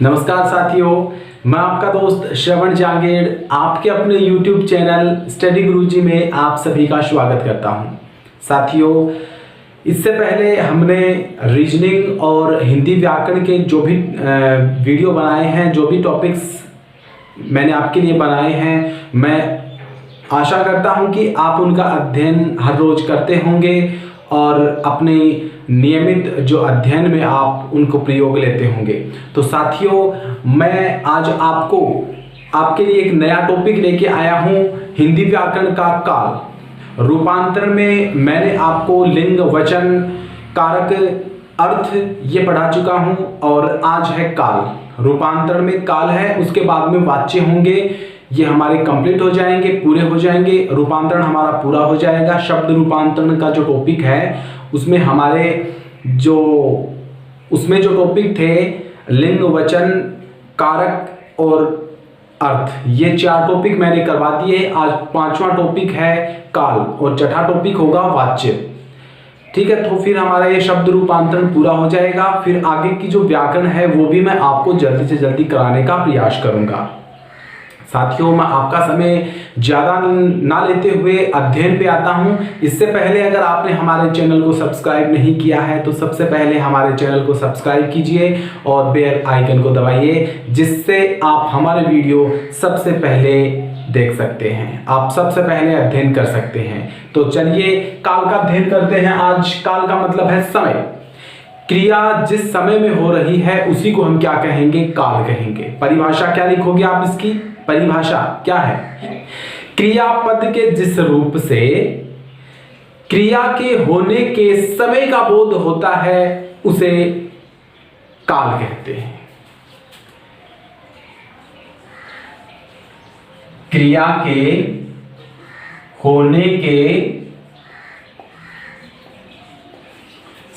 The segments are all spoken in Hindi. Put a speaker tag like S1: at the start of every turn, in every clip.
S1: नमस्कार साथियों, मैं आपका दोस्त श्रवण जांगेड़ आपके अपने YouTube चैनल स्टडी गुरुजी में आप सभी का स्वागत करता हूं। साथियों, इससे पहले हमने रीजनिंग और हिंदी व्याकरण के जो भी वीडियो बनाए हैं, जो भी टॉपिक्स मैंने आपके लिए बनाए हैं, मैं आशा करता हूं कि आप उनका अध्ययन हर रोज करते होंगे और अपने नियमित जो अध्ययन में आप उनको प्रयोग लेते होंगे। तो साथियों, मैं आज आपके लिए एक नया टॉपिक लेके आया हूं, हिंदी व्याकरण का काल। रूपांतरण में मैंने आपको लिंग, वचन, कारक, अर्थ ये पढ़ा चुका हूं और आज है काल। रूपांतरण में काल है, उसके बाद में वाच्य होंगे, ये हमारे कंप्लीट हो जाएंगे, पूरे हो जाएंगे, रूपांतरण हमारा पूरा हो जाएगा। शब्द रूपांतरण का जो टॉपिक है उसमें उसमें जो टॉपिक थे लिंग, वचन, कारक और अर्थ, ये 4 टॉपिक मैंने करवा दिए। आज 5वां टॉपिक है काल और 6ठा टॉपिक होगा वाच्य। ठीक है, तो फिर हमारा ये शब्द रूपांतरण पूरा हो जाएगा। फिर आगे की जो व्याकरण है वो भी मैं आपको जल्दी से जल्दी कराने का प्रयास करूंगा। साथियों, मैं आपका समय ज़्यादा ना लेते हुए अध्ययन पे आता हूं। इससे पहले अगर आपने हमारे चैनल को सब्सक्राइब नहीं किया है तो सबसे पहले हमारे चैनल को सब्सक्राइब कीजिए और बेल आइकन को दबाइए, जिससे आप हमारे वीडियो सबसे पहले देख सकते हैं, आप सबसे पहले अध्ययन कर सकते हैं। तो चलिए काल का अध्ययन करते हैं। आज काल का मतलब है समय। क्रिया जिस समय में हो रही है उसी को हम क्या कहेंगे? काल कहेंगे। परिभाषा क्या लिखोगे आप इसकी? परिभाषा क्या है? क्रियापद के जिस रूप से क्रिया के होने के समय का बोध होता है उसे काल कहते हैं। क्रिया के होने के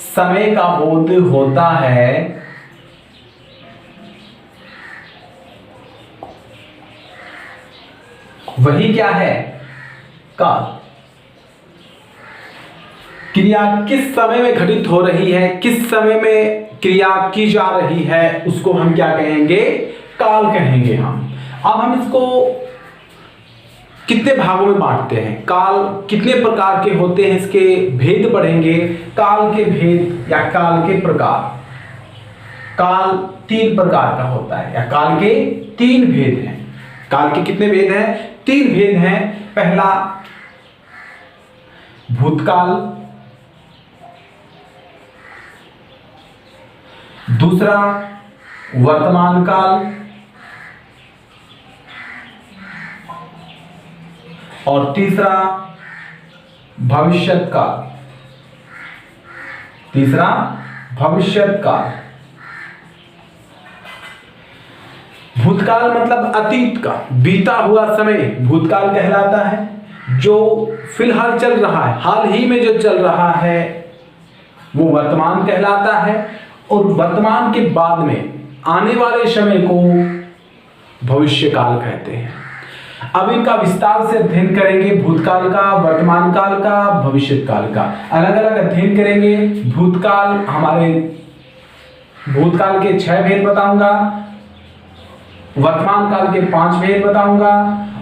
S1: समय का बोध होता है वही क्या है? काल। क्रिया किस समय में घटित हो रही है, किस समय में क्रिया की जा रही है, उसको हम क्या कहेंगे? काल कहेंगे हम। अब हम इसको कितने भागों में बांटते हैं, काल कितने प्रकार के होते हैं, इसके भेद पढ़ेंगे। काल के भेद या काल के प्रकार। काल 3 प्रकार का होता है या काल के 3 भेद हैं। काल के कितने भेद हैं? 3 भेद हैं। पहला भूतकाल, दूसरा वर्तमान काल और तीसरा भविष्यत काल। तीसरा भविष्यत काल। भूतकाल मतलब अतीत का, बीता हुआ समय भूतकाल कहलाता है। जो फिलहाल चल रहा है, हाल ही में जो चल रहा है वो वर्तमान कहलाता है और वर्तमान के बाद में आने वाले समय को भविष्य काल कहते हैं। अब इनका विस्तार से अध्ययन करेंगे, भूतकाल का, वर्तमान काल का, भविष्य काल का अलग अलग अध्ययन करेंगे। भूतकाल के 6 भेद बताऊंगा, वर्तमान काल के 5 भेद बताऊंगा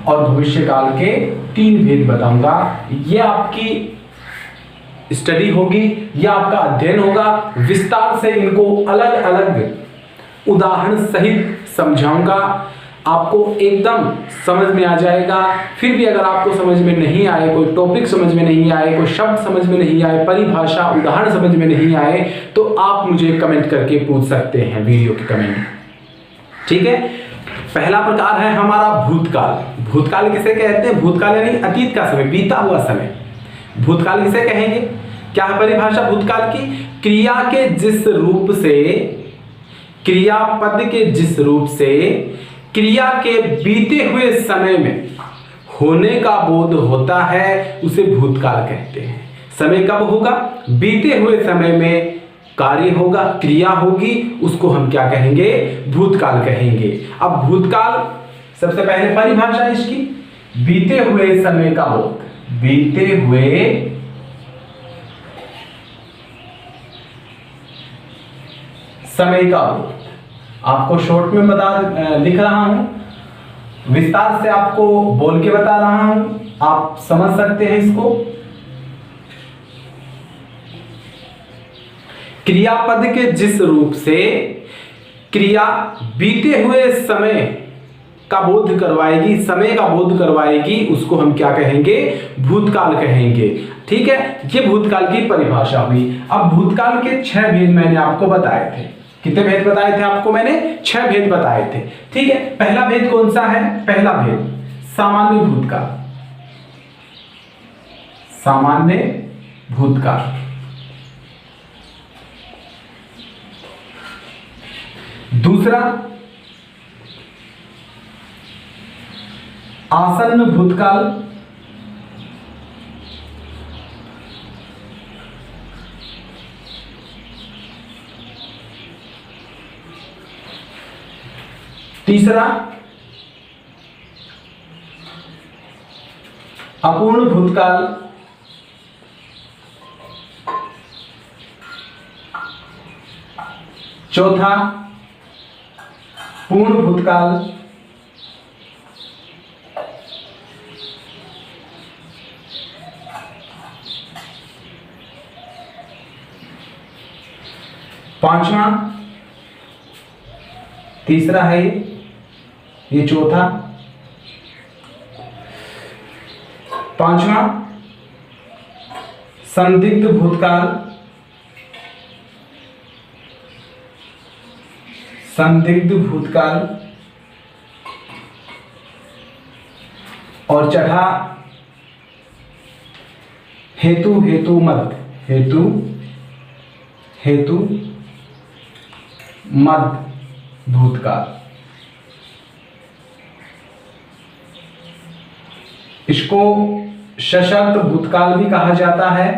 S1: और भविष्य काल के 3 भेद बताऊंगा। ये आपकी स्टडी होगी, यह आपका अध्ययन होगा। विस्तार से इनको अलग अलग उदाहरण सहित समझाऊंगा, आपको एकदम समझ में आ जाएगा। फिर भी अगर आपको समझ में नहीं आए, कोई टॉपिक समझ में नहीं आए, कोई शब्द समझ में नहीं आए, परिभाषा, उदाहरण समझ में नहीं आए, तो आप मुझे कमेंट करके पूछ सकते हैं वीडियो के कमेंट। ठीक है, पहला प्रकार है हमारा भूतकाल। भूतकाल किसे कहते हैं? भूतकाल यानी अतीत का समय, बीता हुआ समय। भूतकाल किसे कहेंगे? क्या है परिभाषा भूतकाल की? क्रिया के जिस रूप से, क्रियापद के जिस रूप से क्रिया के बीते हुए समय में होने का बोध होता है उसे भूतकाल कहते हैं। समय कब होगा? बीते हुए समय में कार्य होगा, क्रिया होगी, उसको हम क्या कहेंगे? भूतकाल कहेंगे। अब भूतकाल सबसे पहले परिभाषा इसकी, बीते हुए समय का बोध। बीते हुए समय का बोध। आपको शॉर्ट में लिख रहा हूं, विस्तार से आपको बोल के बता रहा हूं, आप समझ सकते हैं इसको। क्रियापद के जिस रूप से क्रिया बीते हुए समय का बोध करवाएगी, समय का बोध करवाएगी, उसको हम क्या कहेंगे? भूतकाल कहेंगे। ठीक है, ये भूतकाल की परिभाषा हुई। अब भूतकाल के 6 भेद मैंने आपको बताए थे। कितने भेद बताए थे आपको? मैंने 6 भेद बताए थे। ठीक है, पहला भेद कौन सा है? पहला भेद सामान्य भूतकाल, सामान्य भूतकाल। दूसरा आसन्न भूतकाल, तीसरा अपूर्ण भूतकाल, चौथा पूर्ण भूतकाल, पांचवा, तीसरा है ये चौथा, पांचवा संदिग्ध भूतकाल, संदिग्ध भूतकाल, और चौथा हेतु हेतु मद, हेतु हेतु मद भूतकाल। इसको सशर्त भूतकाल भी कहा जाता है,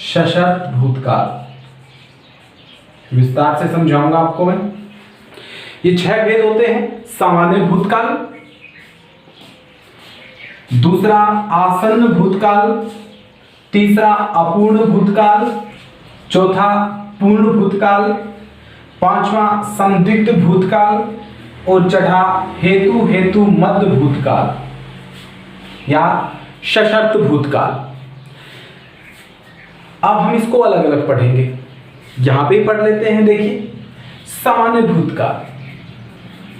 S1: सशर्त भूतकाल। विस्तार से समझाऊंगा आपको मैं। ये 6 भेद होते हैं। सामान्य भूतकाल, दूसरा आसन्न भूतकाल, तीसरा अपूर्ण भूतकाल, चौथा पूर्ण भूतकाल, पांचवा संदिग्ध भूतकाल और छठा हेतु हेतु मद भूतकाल या सशर्त भूतकाल। अब हम इसको अलग अलग पढ़ेंगे। यहां पे पढ़ लेते हैं। देखिए, सामान्य भूतकाल।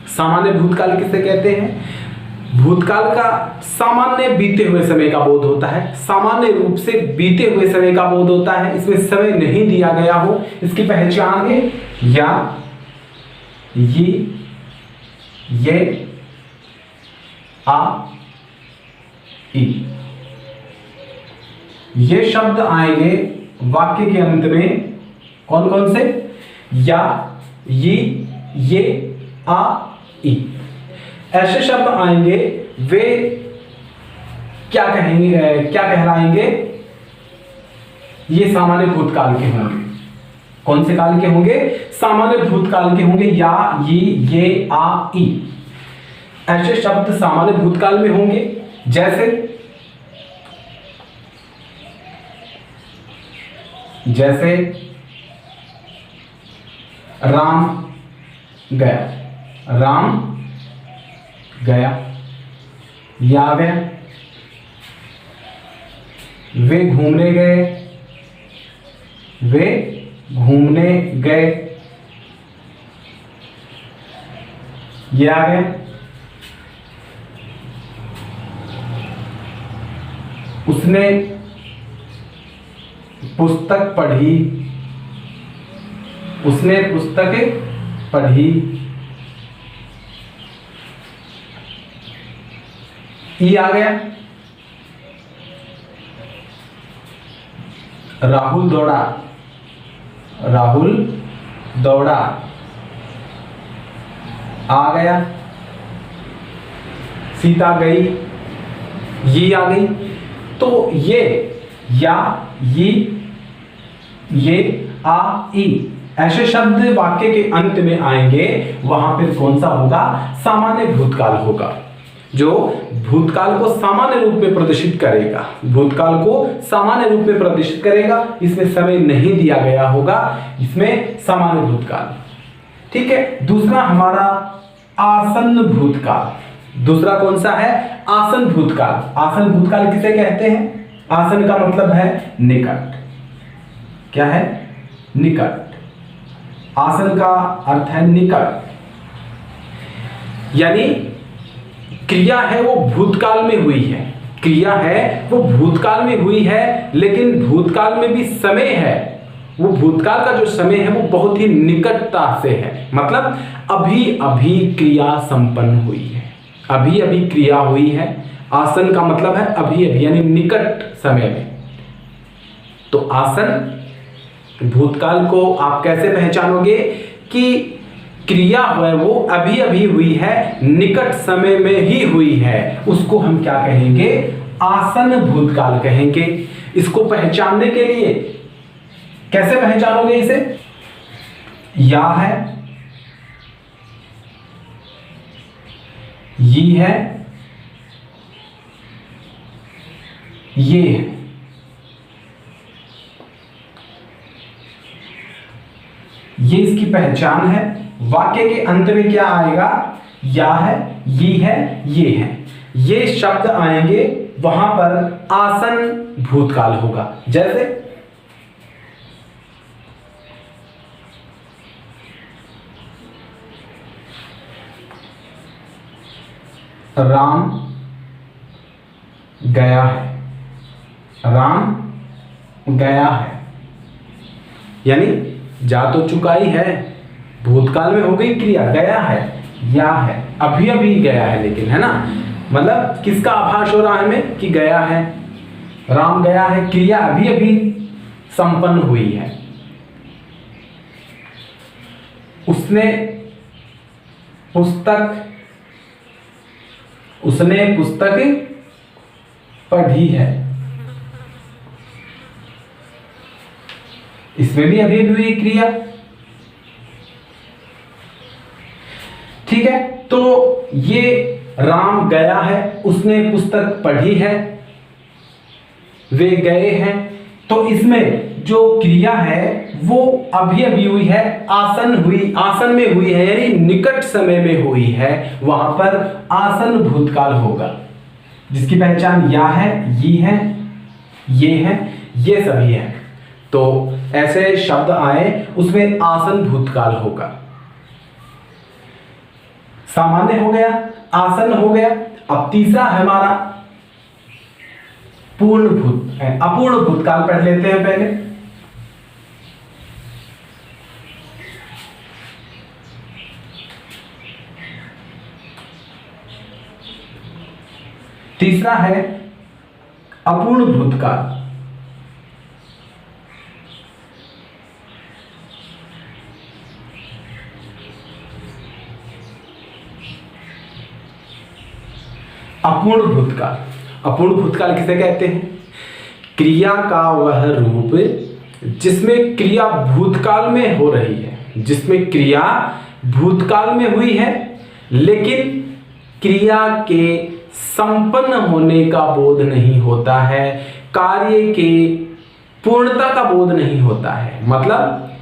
S1: सामान्य भूतकाल किसे कहते हैं? भूतकाल का सामान्य बीते हुए समय का बोध होता है, सामान्य रूप से बीते हुए समय का बोध होता है। इसमें समय नहीं दिया गया हो। इसकी पहचान है या, ये, आ, ई। ये शब्द आएंगे वाक्य के अंत में। कौन कौन से? या, ये, आ, ई। ऐसे शब्द आएंगे, वे क्या कहेंगे, क्या कहलाएंगे? ये सामान्य भूतकाल के होंगे। कौन से काल के होंगे? सामान्य भूतकाल के होंगे। या, ये, आ, ई। ऐसे शब्द सामान्य भूतकाल में होंगे। जैसे राम गया, राम गया, या आ गया। वे घूमने गए, वे घूमने गए, ये आ गया। उसने पुस्तक पढ़ी, उसने पुस्तक पढ़ी, ई आ गया। राहुल दौड़ा, राहुल दौड़ा, आ गया। सीता गई, ये आ गई। तो ये, या, ये, आ, ई ऐसे शब्द वाक्य के अंत में आएंगे। वहां पर कौन सा होगा? सामान्य भूतकाल होगा, जो भूतकाल को सामान्य रूप में प्रदर्शित करेगा। भूतकाल को सामान्य रूप में प्रदर्शित करेगा। इसमें समय नहीं दिया गया होगा, इसमें सामान्य भूतकाल। ठीक है। दूसरा हमारा आसन्न भूतकाल। दूसरा कौन सा है? आसन्न भूतकाल। आसन्न भूतकाल किसे कहते हैं? आसन्न का मतलब है निकट। क्या है? निकट। आसन्न का अर्थ है निकट, यानी क्रिया है वो भूतकाल में हुई है, क्रिया है वो भूतकाल में हुई है, लेकिन भूतकाल में भी समय है, वो भूतकाल का जो समय है वो बहुत ही निकटता से है, मतलब अभी अभी क्रिया संपन्न हुई है, अभी अभी क्रिया हुई है। आसन का मतलब है अभी अभी, यानी निकट समय में। तो आसन भूतकाल को आप कैसे पहचानोगे कि क्रिया है वो अभी अभी हुई है, निकट समय में ही हुई है, उसको हम क्या कहेंगे? आसन्न भूतकाल कहेंगे। इसको पहचानने के लिए कैसे पहचानोगे इसे? या है, ये है, ये है। ये इसकी पहचान है। वाक्य के अंत में क्या आएगा? या है, ये है। ये शब्द आएंगे, वहां पर आसन्न भूतकाल होगा। जैसे राम गया है, राम गया है, यानी जा तो चुका ही है, भूतकाल में हो गई क्रिया, गया है, या है, अभी अभी गया है, लेकिन है ना, मतलब किसका आभास हो रहा है हमें कि गया है, राम गया है, क्रिया अभी अभी संपन्न हुई है। उसने पुस्तक पढ़ी है, इसमें भी अभी भी हुई क्रिया। ठीक है, तो ये राम गया है, उसने पुस्तक पढ़ी है, वे गए हैं, तो इसमें जो क्रिया है वो अभी अभी हुई है, आसन में हुई है, यानी निकट समय में हुई है, वहां पर आसन्न भूतकाल होगा, जिसकी पहचान या है, ये है, ये सभी है। तो ऐसे शब्द आए उसमें आसन्न भूतकाल होगा। सामान्य हो गया, आसन्न हो गया। अब तीसरा है हमारा अपूर्ण भूतकाल पढ़ लेते हैं पहले। तीसरा है अपूर्ण भूतकाल। अपूर्ण भूतकाल, अपूर्ण भूतकाल किसे कहते हैं? क्रिया का वह रूप जिसमें क्रिया भूतकाल में हो रही है, जिसमें क्रिया भूतकाल में हुई है, लेकिन क्रिया के संपन्न होने का बोध नहीं होता है, कार्य के पूर्णता का बोध नहीं होता है। मतलब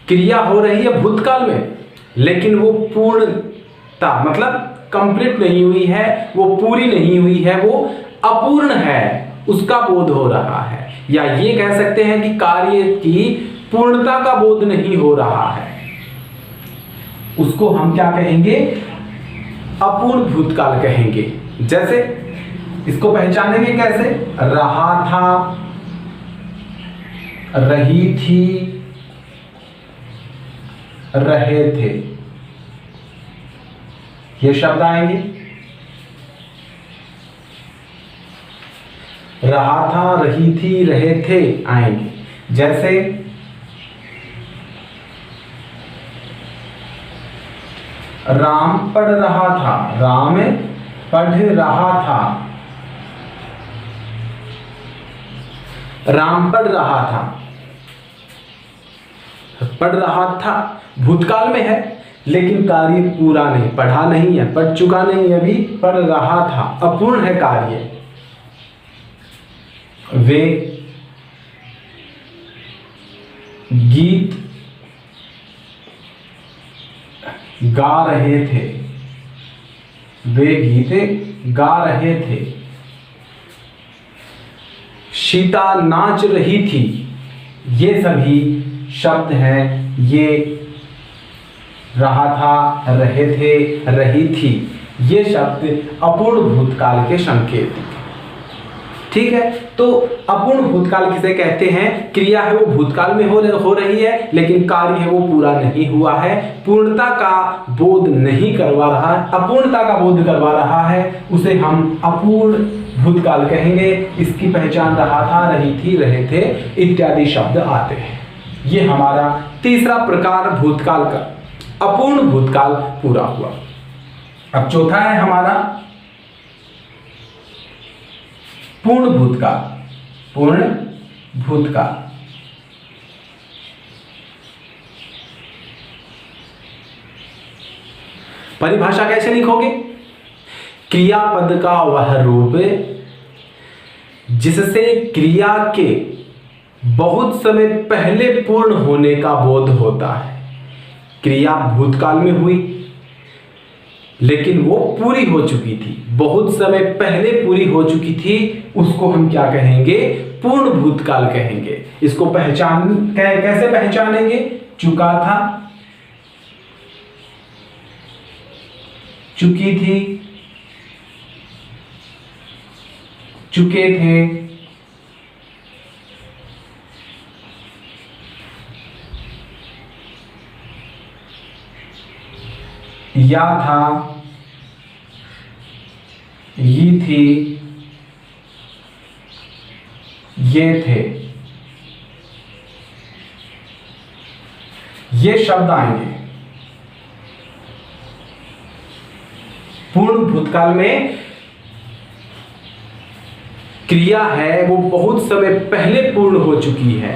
S1: क्रिया हो रही है भूतकाल में, लेकिन वो पूर्णता मतलब कंप्लीट नहीं हुई है, वो पूरी नहीं हुई है, वो अपूर्ण है, उसका बोध हो रहा है। या ये कह सकते हैं कि कार्य की पूर्णता का बोध नहीं हो रहा है, उसको हम क्या कहेंगे? अपूर्ण भूतकाल कहेंगे। जैसे इसको पहचानेंगे कैसे? रहा था, रही थी, रहे थे, ये शब्द आएंगे। रहा था, रही थी, रहे थे आएंगे। जैसे राम पढ़ रहा था, राम पढ़ रहा था, राम पढ़ रहा था, पढ़ रहा था भूतकाल में है, लेकिन कार्य पूरा नहीं, पढ़ा नहीं है, पढ़ चुका नहीं, अभी पढ़ रहा था, अपूर्ण है कार्य। वे गीत गा रहे थे, वे गीत गा रहे थे। सीता नाच रही थी, ये सभी शब्द हैं। ये रहा था, रहे थे, रही थी, ये शब्द अपूर्ण भूतकाल के संकेत। ठीक है, तो अपूर्ण भूतकाल किसे कहते हैं? क्रिया है वो भूतकाल में हो रही है, लेकिन कार्य है वो पूरा नहीं हुआ है, पूर्णता का बोध नहीं करवा रहा है, अपूर्णता का बोध करवा रहा है, उसे हम अपूर्ण भूतकाल कहेंगे। इसकी पहचान रहा था, रही थी, रहे थे इत्यादि शब्द आते हैं। ये हमारा तीसरा प्रकार भूतकाल का, अपूर्ण भूतकाल पूरा हुआ। अब चौथा है हमारा पूर्ण भूतकाल। पूर्ण भूतकाल परिभाषा कैसे लिखोगे? क्रियापद का वह रूप जिससे क्रिया के बहुत समय पहले पूर्ण होने का बोध होता है। क्रिया भूतकाल में हुई, लेकिन वो पूरी हो चुकी थी, बहुत समय पहले पूरी हो चुकी थी, उसको हम क्या कहेंगे? पूर्ण भूतकाल कहेंगे। इसको कैसे पहचानेंगे? चुका था, चुकी थी, चुके थे, या था, ये थी, ये थे, ये शब्द आएंगे। पूर्ण भूतकाल में क्रिया है वो बहुत समय पहले पूर्ण हो चुकी है,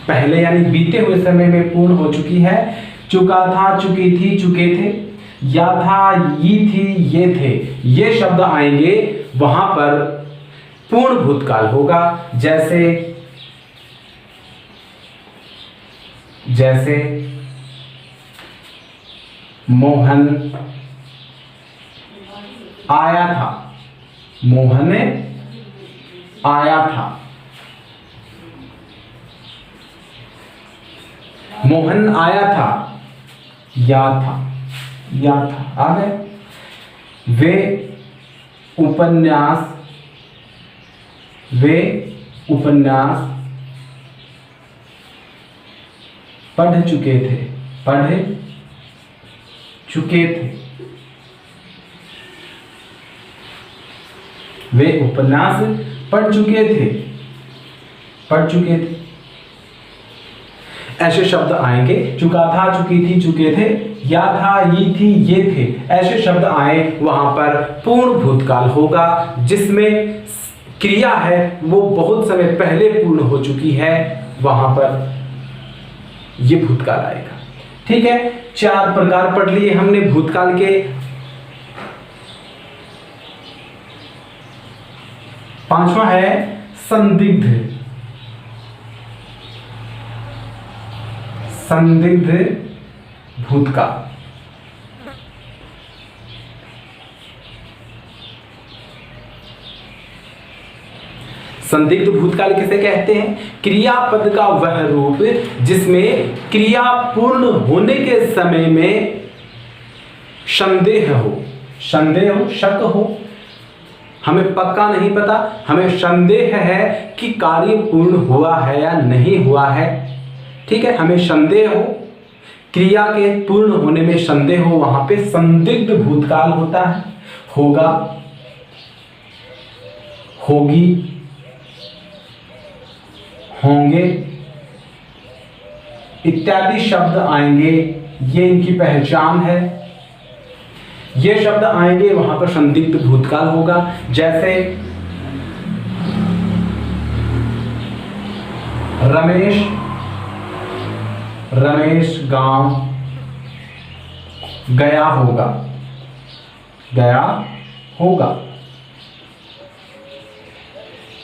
S1: पहले यानी बीते हुए समय में पूर्ण हो चुकी है। चुका था, चुकी थी, चुके थे, या था, ये थी, ये थे, ये शब्द आएंगे, वहां पर पूर्ण भूतकाल होगा। जैसे मोहन आया था, मोहन आया था, मोहन आया था, या था, या था, आ गए। वे उपन्यास पढ़ चुके थे, पढ़ चुके थे, वे उपन्यास पढ़ चुके थे, पढ़ चुके थे। ऐसे शब्द आएंगे। चुका था, चुकी थी, चुके थे, या था, ये थी, ये थे, ऐसे शब्द आए, वहां पर पूर्ण भूतकाल होगा, जिसमें क्रिया है वो बहुत समय पहले पूर्ण हो चुकी है, वहां पर ये भूतकाल आएगा। ठीक है, 4 प्रकार पढ़ लिए हमने भूतकाल के। 5वां है संदिग्ध। संदिग्ध भूतकाल। संदिग्ध भूतकाल किसे कहते हैं? क्रियापद का वह रूप जिसमें क्रिया पूर्ण होने के समय में संदेह हो, शक हो, हमें पक्का नहीं पता, हमें संदेह है कि कार्य पूर्ण हुआ है या नहीं हुआ है। ठीक है, हमें संदेह हो, क्रिया के पूर्ण होने में संदेह हो, वहां पे संदिग्ध भूतकाल होता है। होगा, होगी, होंगे इत्यादि शब्द आएंगे, ये इनकी पहचान है। ये शब्द आएंगे, वहां पर संदिग्ध भूतकाल होगा। जैसे रमेश गांव गया होगा, गया होगा।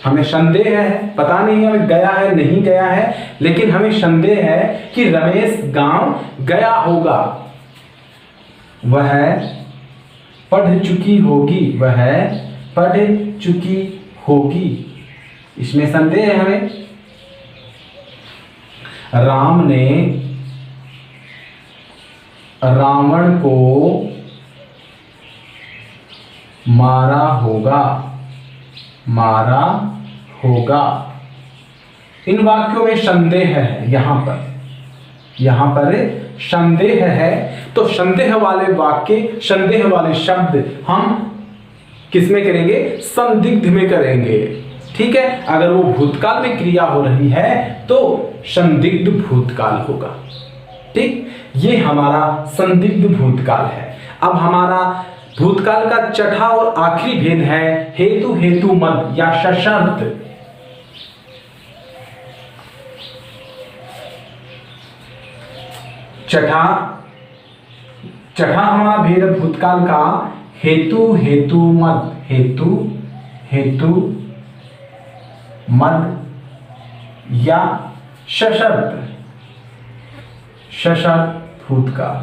S1: हमें संदेह है, पता नहीं है गया है नहीं गया है, लेकिन हमें संदेह है कि रमेश गांव गया होगा। वह पढ़ चुकी होगी, वह पढ़ चुकी होगी। इसमें संदेह है हमें। राम ने रावण को मारा होगा, मारा होगा। इन वाक्यों में संदेह है, यहां पर संदेह है। तो संदेह वाले वाक्य, संदेह वाले शब्द हम किसमें करेंगे? संदिग्ध में करेंगे। ठीक है, अगर वो भूतकाल में क्रिया हो रही है तो संदिग्ध भूतकाल होगा। ठीक, ये हमारा संदिग्ध भूतकाल है। अब हमारा भूतकाल का छठा और आखिरी भेद है हेतु हेतु मद या सशर्त। छठा हमारा भेद भूतकाल का हेतु हेतु मद, हेतु हेतु मद या सशर्त, सशर्त भूतकाल।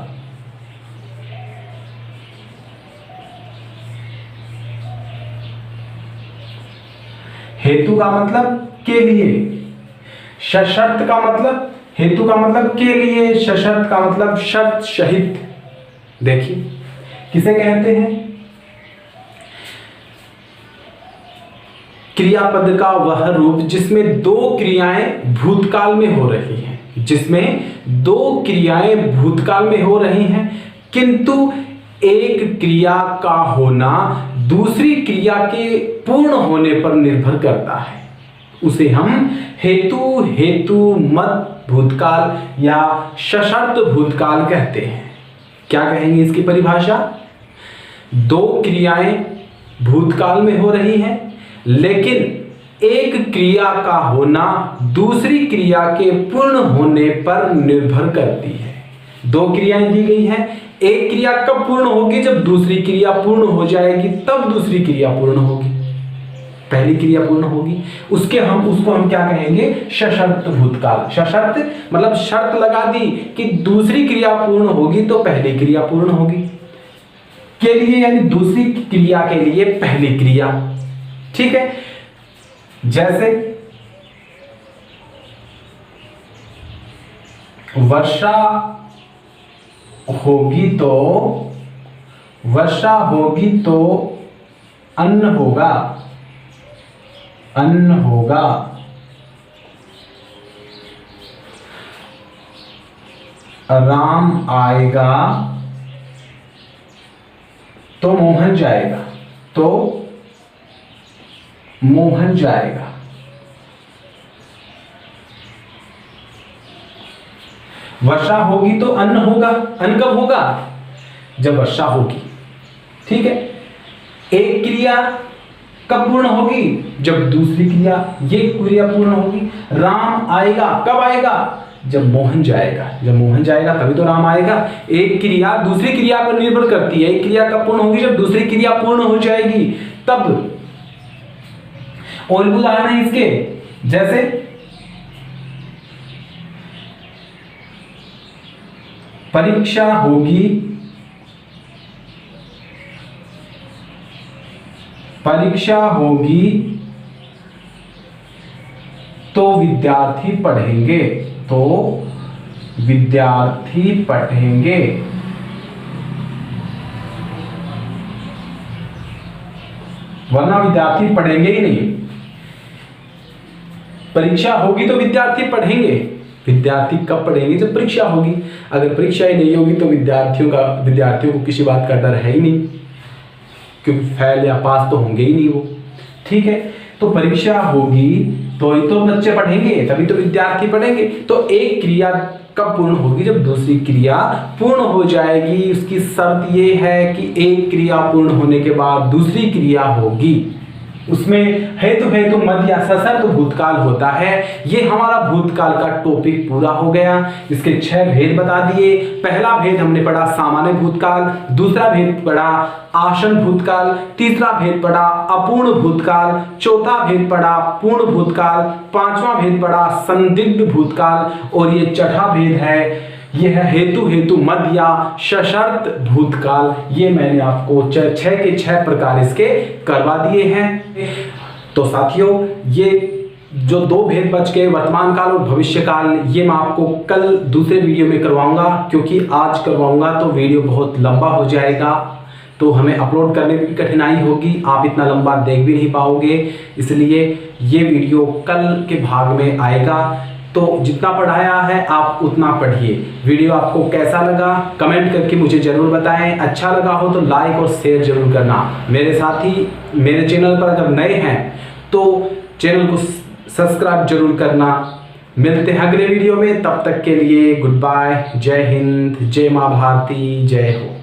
S1: हेतु का मतलब के लिए, सशर्त का मतलब, हेतु का मतलब के लिए, सशर्त का मतलब शर्त सहित। देखिए किसे कहते हैं? क्रियापद का वह रूप जिसमें दो क्रियाएं भूतकाल में हो रही हैं, जिसमें दो क्रियाएं भूतकाल में हो रही हैं, किंतु एक क्रिया का होना दूसरी क्रिया के पूर्ण होने पर निर्भर करता है। उसे हम हेतु हेतु मद भूतकाल या सशर्त भूतकाल कहते हैं। क्या कहेंगे इसकी परिभाषा? दो क्रियाएं भूतकाल में हो रही हैं, लेकिन एक क्रिया का होना दूसरी क्रिया के पूर्ण होने पर निर्भर करती है। दो क्रियाएं दी गई हैं, एक क्रिया कब पूर्ण होगी? जब दूसरी क्रिया पूर्ण हो जाएगी तब दूसरी क्रिया पूर्ण होगी, पहली क्रिया पूर्ण होगी। उसको हम क्या कहेंगे? सशर्त भूतकाल। सशर्त मतलब शर्त लगा दी कि दूसरी क्रिया पूर्ण होगी तो पहली क्रिया पूर्ण होगी, के लिए यानी दूसरी क्रिया के लिए पहली क्रिया। ठीक है, जैसे वर्षा होगी तो अन्न होगा, अन्न होगा। राम आएगा तो मोहन जाएगा, तो मोहन जाएगा। वर्षा होगी तो अन्न होगा। अन्न कब होगा? जब वर्षा होगी। ठीक है, एक क्रिया कब पूर्ण होगी? जब दूसरी क्रिया, ये क्रिया पूर्ण होगी। राम आएगा कब आएगा? जब मोहन जाएगा। जब मोहन जाएगा तभी तो राम आएगा। एक क्रिया दूसरी क्रिया पर निर्भर करती है। एक क्रिया कब पूर्ण होगी? जब दूसरी क्रिया पूर्ण हो जाएगी तब। और उदाहरण है इसके, जैसे परीक्षा होगी, परीक्षा होगी तो विद्यार्थी पढ़ेंगे, तो विद्यार्थी पढ़ेंगे। वरना विद्यार्थी पढ़ेंगे ही नहीं। परीक्षा होगी तो विद्यार्थी पढ़ेंगे। विद्यार्थी कब पढ़ेंगे? जब परीक्षा होगी। अगर परीक्षा ही नहीं होगी तो विद्यार्थियों को किसी बात का डर है ही नहीं, क्योंकि फेल या पास तो होंगे ही नहीं वो। ठीक है, तो परीक्षा होगी तो ही तो बच्चे पढ़ेंगे, तभी तो विद्यार्थी पढ़ेंगे। तो एक क्रिया कब पूर्ण होगी? जब दूसरी क्रिया पूर्ण हो जाएगी। उसकी शर्त ये है कि एक क्रिया पूर्ण होने के बाद दूसरी क्रिया होगी। उसमें हेतु हेतु मद या सशर्त भूतकाल होता है। ये हमारा भूतकाल का टॉपिक पूरा हो गया। इसके 6 भेद बता दिए। पहला भेद हमने पढ़ा सामान्य भूतकाल, दूसरा भेद पढ़ा आसन भूतकाल, तीसरा भेद पढ़ा अपूर्ण भूतकाल, चौथा भेद पढ़ा पूर्ण भूतकाल, पांचवा भेद पढ़ा संदिग्ध भूतकाल और ये छठा भेद है ये है हेतु, हेतु मद या सशर्त भूतकाल। ये मैंने आपको 6 के 6 प्रकार इसके करवा दिए हैं। तो साथियों, ये जो 2 भेद बच गए, वर्तमान काल और भविष्य काल, ये मैं आपको कल दूसरे वीडियो में करवाऊंगा, क्योंकि आज करवाऊंगा तो वीडियो बहुत लंबा हो जाएगा, तो हमें अपलोड करने में भी कठिनाई होगी, आप इतना लंबा देख भी नहीं पाओगे। इसलिए ये वीडियो कल के भाग में आएगा। तो जितना पढ़ाया है आप उतना पढ़िए। वीडियो आपको कैसा लगा कमेंट करके मुझे ज़रूर बताएं। अच्छा लगा हो तो लाइक और शेयर जरूर करना। मेरे साथी मेरे चैनल पर अगर नए हैं तो चैनल को सब्सक्राइब जरूर करना। मिलते हैं अगले वीडियो में, तब तक के लिए गुड बाय। जय हिंद, जय माँ भारती, जय हो।